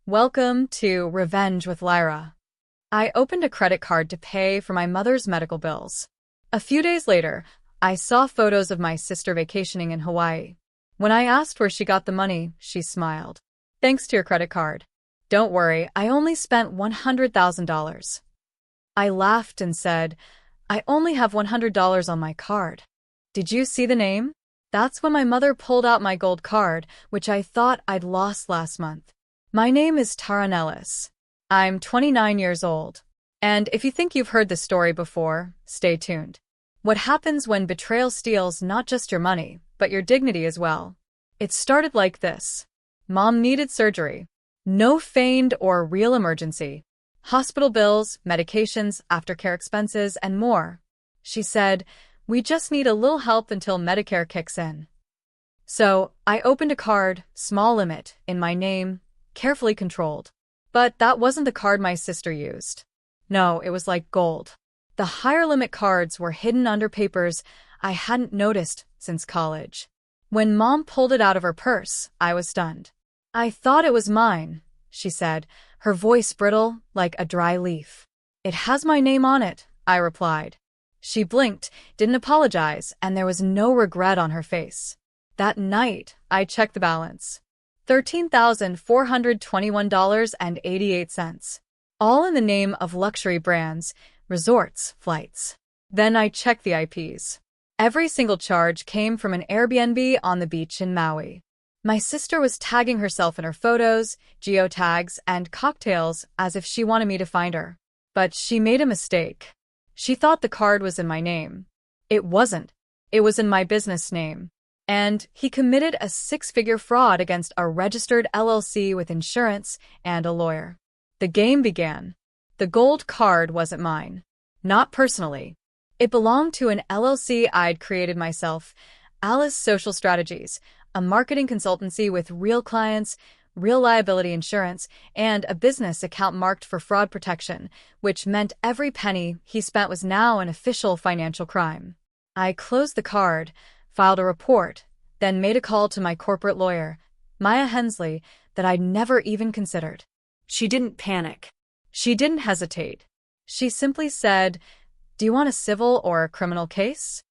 Welcome to Revenge with Lyra. I opened a credit card to pay for my mother's medical bills. A few days later, I saw photos of my sister vacationing in Hawaii. When I asked where she got the money, she smiled. Thanks to your credit card. Don't worry, I only spent $100,000. I laughed and said, I only have $100 on my card. Did you see the name? That's when my mother pulled out my gold card, which I thought I'd lost last month. My name is Taran Ellis. I'm 29 years old. And if you think you've heard this story before, stay tuned. What happens when betrayal steals not just your money, but your dignity as well? It started like this. Mom needed surgery. No feigned or real emergency. Hospital bills, medications, aftercare expenses, and more. She said, we just need a little help until Medicare kicks in. So, I opened a card, small limit, in my name, carefully controlled. But that wasn't the card my sister used. No, it was like gold. The higher limit cards were hidden under papers I hadn't noticed since college. When Mom pulled it out of her purse, I was stunned. I thought it was mine, she said, her voice brittle like a dry leaf. It has my name on it, I replied. She blinked, didn't apologize, and there was no regret on her face. That night, I checked the balance. $13,421.88. All in the name of luxury brands, resorts, flights. Then I checked the IPs. Every single charge came from an Airbnb on the beach in Maui. My sister was tagging herself in her photos, geotags, and cocktails as if she wanted me to find her. But she made a mistake. She thought the card was in my name. It wasn't. It was in my business name. And he committed a six-figure fraud against a registered LLC with insurance and a lawyer. The game began. The gold card wasn't mine. Not personally. It belonged to an LLC I'd created myself, Alice Social Strategies, a marketing consultancy with real clients, real liability insurance, and a business account marked for fraud protection, which meant every penny he spent was now an official financial crime. I closed the card, filed a report, then made a call to my corporate lawyer, Maya Hensley, that I'd never even considered. She didn't panic. She didn't hesitate. She simply said, do you want a civil or a criminal case?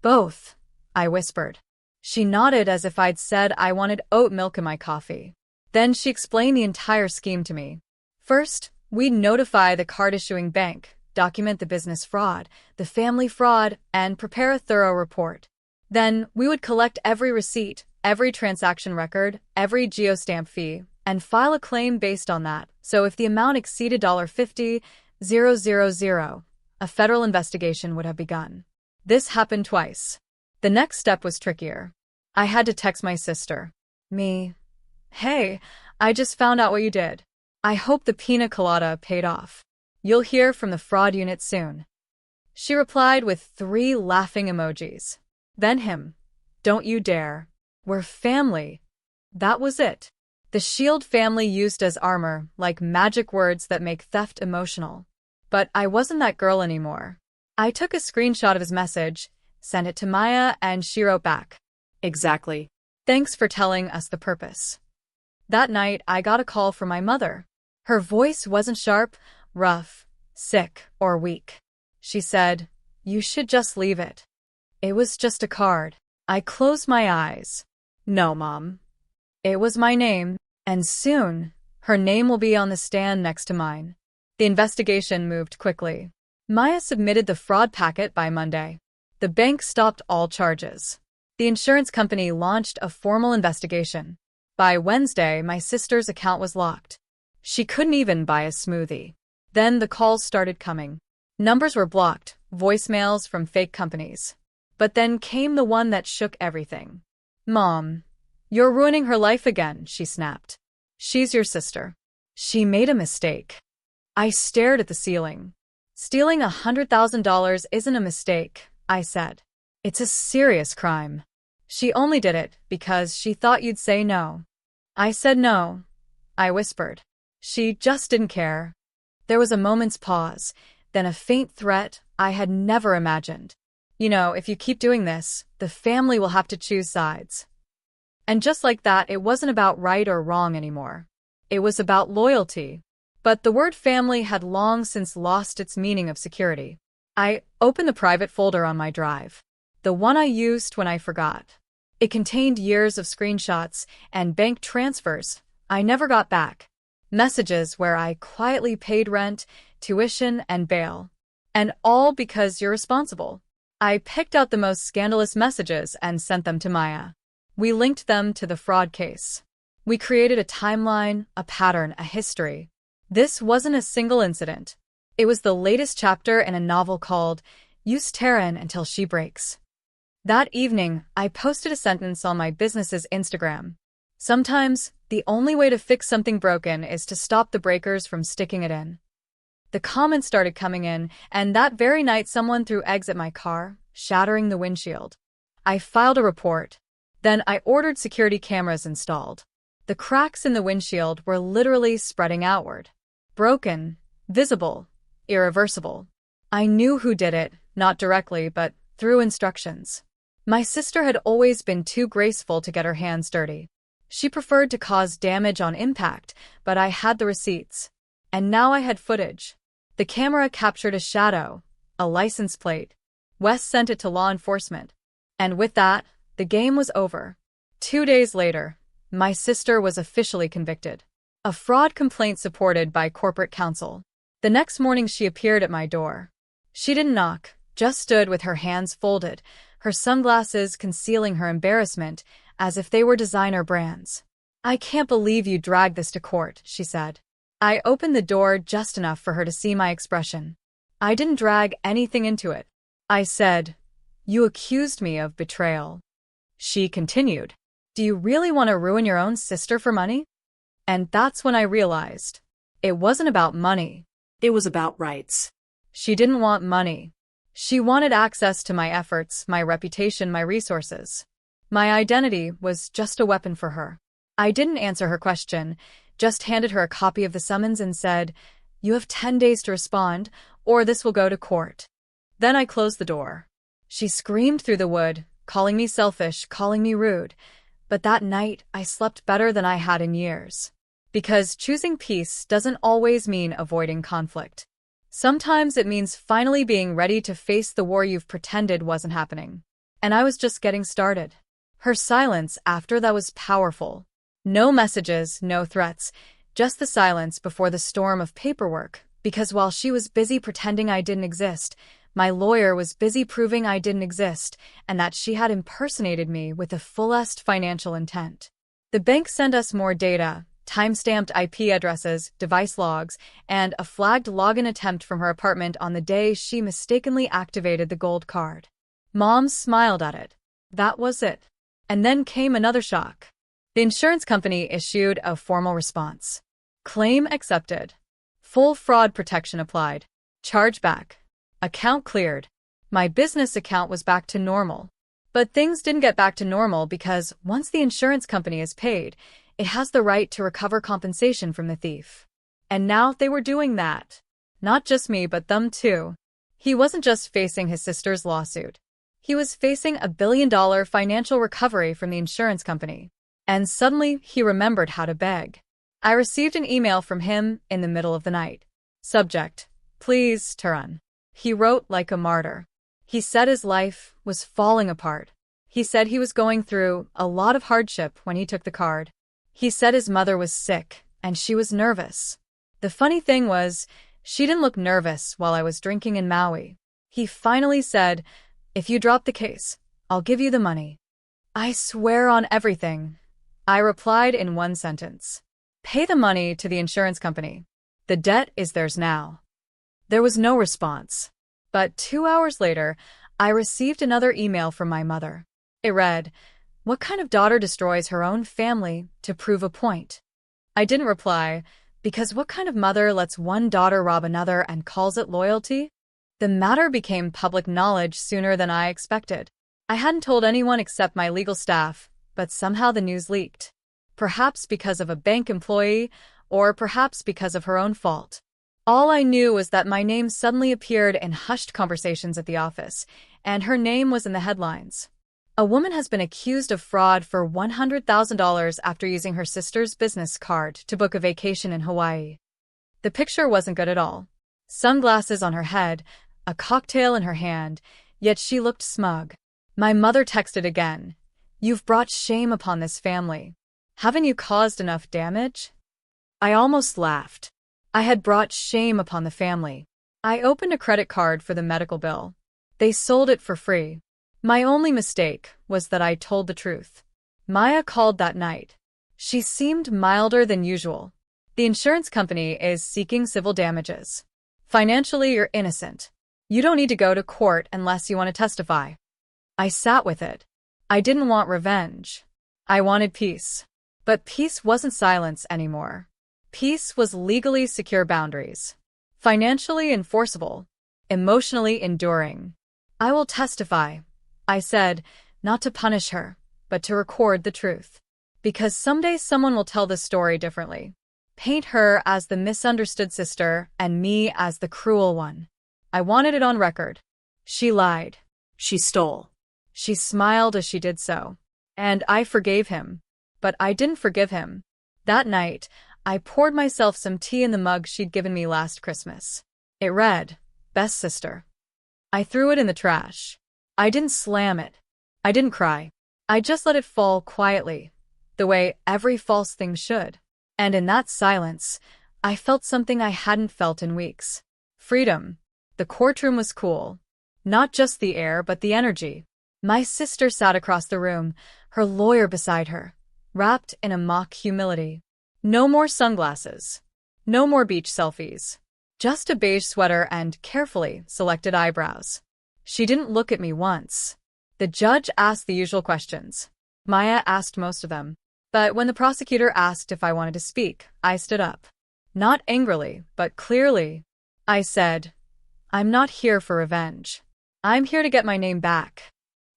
Both, I whispered. She nodded as if I'd said I wanted oat milk in my coffee. Then she explained the entire scheme to me. First, we'd notify the card-issuing bank, document the business fraud, the family fraud, and prepare a thorough report. Then, we would collect every receipt, every transaction record, every geostamp fee, and file a claim based on that. So if the amount exceeded $50,000, a federal investigation would have begun. This happened twice. The next step was trickier. I had to text my sister. Hey, I just found out what you did. I hope the pina colada paid off. You'll hear from the fraud unit soon. She replied with 3 laughing emojis. Then him. Don't you dare. We're family. That was it. The shield family used as armor, like magic words that make theft emotional. But I wasn't that girl anymore. I took a screenshot of his message, sent it to Maya, and she wrote back. Exactly. Thanks for telling us the purpose. That night, I got a call from my mother. Her voice wasn't sharp, rough, sick, or weak. She said, you should just leave it. It was just a card. I closed my eyes. No, Mom. It was my name, and soon, her name will be on the stand next to mine. The investigation moved quickly. Maya submitted the fraud packet by Monday. The bank stopped all charges. The insurance company launched a formal investigation. By Wednesday, my sister's account was locked. She couldn't even buy a smoothie. Then the calls started coming. Numbers were blocked, voicemails from fake companies. But then came the one that shook everything. Mom, you're ruining her life again, she snapped. She's your sister. She made a mistake. I stared at the ceiling. Stealing $100,000 isn't a mistake, I said. It's a serious crime. She only did it because she thought you'd say no. I said no, I whispered. She just didn't care. There was a moment's pause, then a faint threat I had never imagined. You know, if you keep doing this, the family will have to choose sides. And just like that, it wasn't about right or wrong anymore. It was about loyalty. But the word family had long since lost its meaning of security. I opened the private folder on my drive, the one I used when I forgot. It contained years of screenshots and bank transfers I never got back. Messages where I quietly paid rent, tuition, and bail. And all because you're responsible. I picked out the most scandalous messages and sent them to Maya. We linked them to the fraud case. We created a timeline, a pattern, a history. This wasn't a single incident. It was the latest chapter in a novel called Use Terran Until She Breaks. That evening, I posted a sentence on my business's Instagram. Sometimes, the only way to fix something broken is to stop the breakers from sticking it in. The comments started coming in, and that very night someone threw eggs at my car, shattering the windshield. I filed a report. Then I ordered security cameras installed. The cracks in the windshield were literally spreading outward. Broken, visible, irreversible. I knew who did it, not directly, but through instructions. My sister had always been too graceful to get her hands dirty. She preferred to cause damage on impact, but I had the receipts. And now I had footage. The camera captured a shadow, a license plate. Wes sent it to law enforcement. And with that, the game was over. 2 days later, my sister was officially convicted. A fraud complaint supported by corporate counsel. The next morning she appeared at my door. She didn't knock, just stood with her hands folded, her sunglasses concealing her embarrassment as if they were designer brands. "I can't believe you dragged this to court," she said. I opened the door just enough for her to see my expression. "I didn't drag anything into it," I said. "You accused me of betrayal." She continued, "Do you really want to ruin your own sister for money?" And that's when I realized. It wasn't about money. It was about rights. She didn't want money. She wanted access to my efforts, my reputation, my resources. My identity was just a weapon for her. I didn't answer her question, just handed her a copy of the summons and said, "You have 10 days to respond, or this will go to court." Then I closed the door. She screamed through the wood, calling me selfish, calling me rude. But that night, I slept better than I had in years. Because choosing peace doesn't always mean avoiding conflict. Sometimes it means finally being ready to face the war you've pretended wasn't happening. And I was just getting started. Her silence after that was powerful. No messages, no threats, just the silence before the storm of paperwork, because while she was busy pretending I didn't exist, my lawyer was busy proving I didn't exist and that she had impersonated me with the fullest financial intent. The bank sent us more data, time-stamped IP addresses, device logs, and a flagged login attempt from her apartment on the day she mistakenly activated the gold card. Mom smiled at it. That was it. And then came another shock. The insurance company issued a formal response. Claim accepted. Full fraud protection applied. Chargeback. Account cleared. My business account was back to normal. But things didn't get back to normal because once the insurance company is paid, it has the right to recover compensation from the thief. And now they were doing that. Not just me, but them too. He wasn't just facing his sister's lawsuit. He was facing a $1 billion financial recovery from the insurance company. And suddenly, he remembered how to beg. I received an email from him in the middle of the night. Subject: Please, Taran. He wrote like a martyr. He said his life was falling apart. He said he was going through a lot of hardship when he took the card. He said his mother was sick, and she was nervous. The funny thing was, she didn't look nervous while I was drinking in Maui. He finally said, "If you drop the case, I'll give you the money." "I swear on everything," I replied in one sentence. "Pay the money to the insurance company. The debt is theirs now." There was no response. But 2 hours later, I received another email from my mother. It read, "What kind of daughter destroys her own family to prove a point?" I didn't reply, because what kind of mother lets one daughter rob another and calls it loyalty? The matter became public knowledge sooner than I expected. I hadn't told anyone except my legal staff, but somehow the news leaked. Perhaps because of a bank employee, or perhaps because of her own fault. All I knew was that my name suddenly appeared in hushed conversations at the office, and her name was in the headlines. A woman has been accused of fraud for $100,000 after using her sister's business card to book a vacation in Hawaii. The picture wasn't good at all. Sunglasses on her head, a cocktail in her hand, yet she looked smug. My mother texted again. "You've brought shame upon this family. Haven't you caused enough damage?" I almost laughed. I had brought shame upon the family. I opened a credit card for the medical bill. They sold it for free. My only mistake was that I told the truth. Maya called that night. She seemed milder than usual. "The insurance company is seeking civil damages. Financially, you're innocent. You don't need to go to court unless you want to testify." I sat with it. I didn't want revenge. I wanted peace. But peace wasn't silence anymore. Peace was legally secure boundaries. Financially enforceable. Emotionally enduring. "I will testify," I said, not to punish her, but to record the truth. Because someday someone will tell this story differently. Paint her as the misunderstood sister and me as the cruel one. I wanted it on record. She lied. She stole. She smiled as she did so. And I forgave him. But I didn't forgive him. That night, I poured myself some tea in the mug she'd given me last Christmas. It read, "Best Sister." I threw it in the trash. I didn't slam it. I didn't cry. I just let it fall quietly, the way every false thing should. And in that silence, I felt something I hadn't felt in weeks. Freedom. The courtroom was cool. Not just the air, but the energy. My sister sat across the room, her lawyer beside her, wrapped in a mock humility. No more sunglasses. No more beach selfies. Just a beige sweater and carefully selected eyebrows. She didn't look at me once. The judge asked the usual questions. Maya asked most of them. But when the prosecutor asked if I wanted to speak, I stood up. Not angrily, but clearly. I said, "I'm not here for revenge. I'm here to get my name back."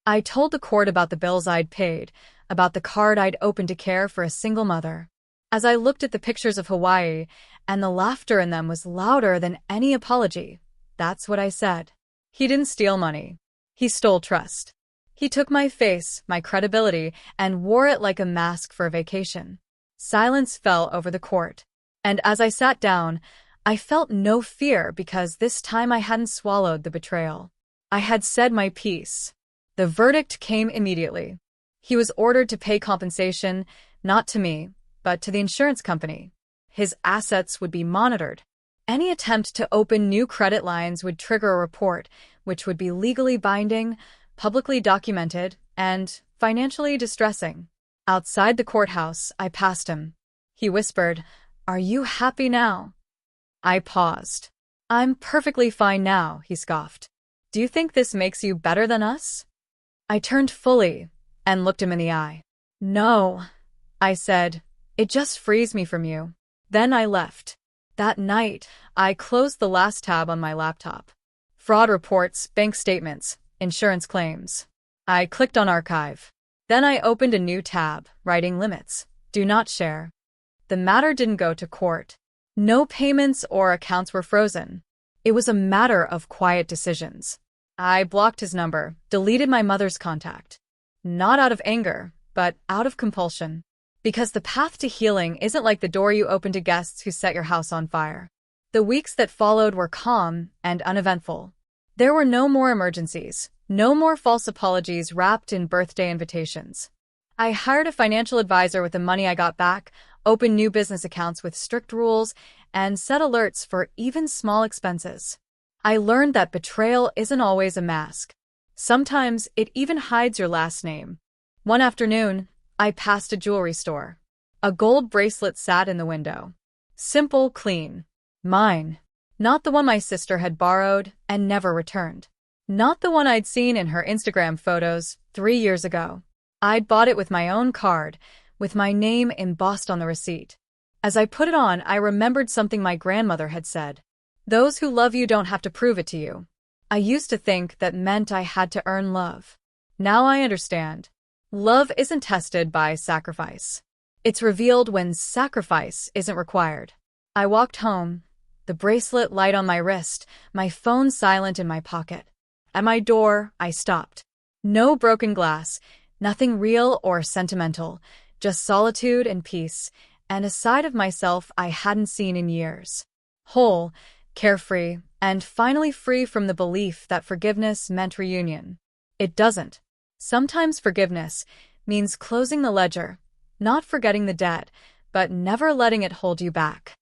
I told the court about the bills I'd paid, about the card I'd opened to care for a single mother. As I looked at the pictures of Hawaii, and the laughter in them was louder than any apology, that's what I said. He didn't steal money. He stole trust. He took my face, my credibility, and wore it like a mask for a vacation. Silence fell over the court. And as I sat down, I felt no fear because this time I hadn't swallowed the betrayal. I had said my piece. The verdict came immediately. He was ordered to pay compensation, not to me, but to the insurance company. His assets would be monitored. Any attempt to open new credit lines would trigger a report, which would be legally binding, publicly documented, and financially distressing. Outside the courthouse, I passed him. He whispered, "Are you happy now?" I paused. "I'm perfectly fine now," he scoffed. "Do you think this makes you better than us?" I turned fully and looked him in the eye. "No," I said, "it just frees me from you." Then I left. That night, I closed the last tab on my laptop. Fraud reports, bank statements, insurance claims. I clicked on archive. Then I opened a new tab, writing limits. Do not share. The matter didn't go to court. No payments or accounts were frozen. It was a matter of quiet decisions. I blocked his number, deleted my mother's contact. Not out of anger, but out of compulsion. Because the path to healing isn't like the door you open to guests who set your house on fire. The weeks that followed were calm and uneventful. There were no more emergencies, no more false apologies wrapped in birthday invitations. I hired a financial advisor with the money I got back, opened new business accounts with strict rules, and set alerts for even small expenses. I learned that betrayal isn't always a mask. Sometimes it even hides your last name. One afternoon, I passed a jewelry store. A gold bracelet sat in the window. Simple, clean. Mine. Not the one my sister had borrowed and never returned. Not the one I'd seen in her Instagram photos 3 years ago. I'd bought it with my own card, with my name embossed on the receipt. As I put it on, I remembered something my grandmother had said. "Those who love you don't have to prove it to you." I used to think that meant I had to earn love. Now I understand. Love isn't tested by sacrifice. It's revealed when sacrifice isn't required. I walked home, the bracelet light on my wrist, my phone silent in my pocket. At my door, I stopped. No broken glass, nothing real or sentimental, just solitude and peace, and a side of myself I hadn't seen in years. Whole, carefree, and finally free from the belief that forgiveness meant reunion. It doesn't. Sometimes forgiveness means closing the ledger, not forgetting the debt, but never letting it hold you back.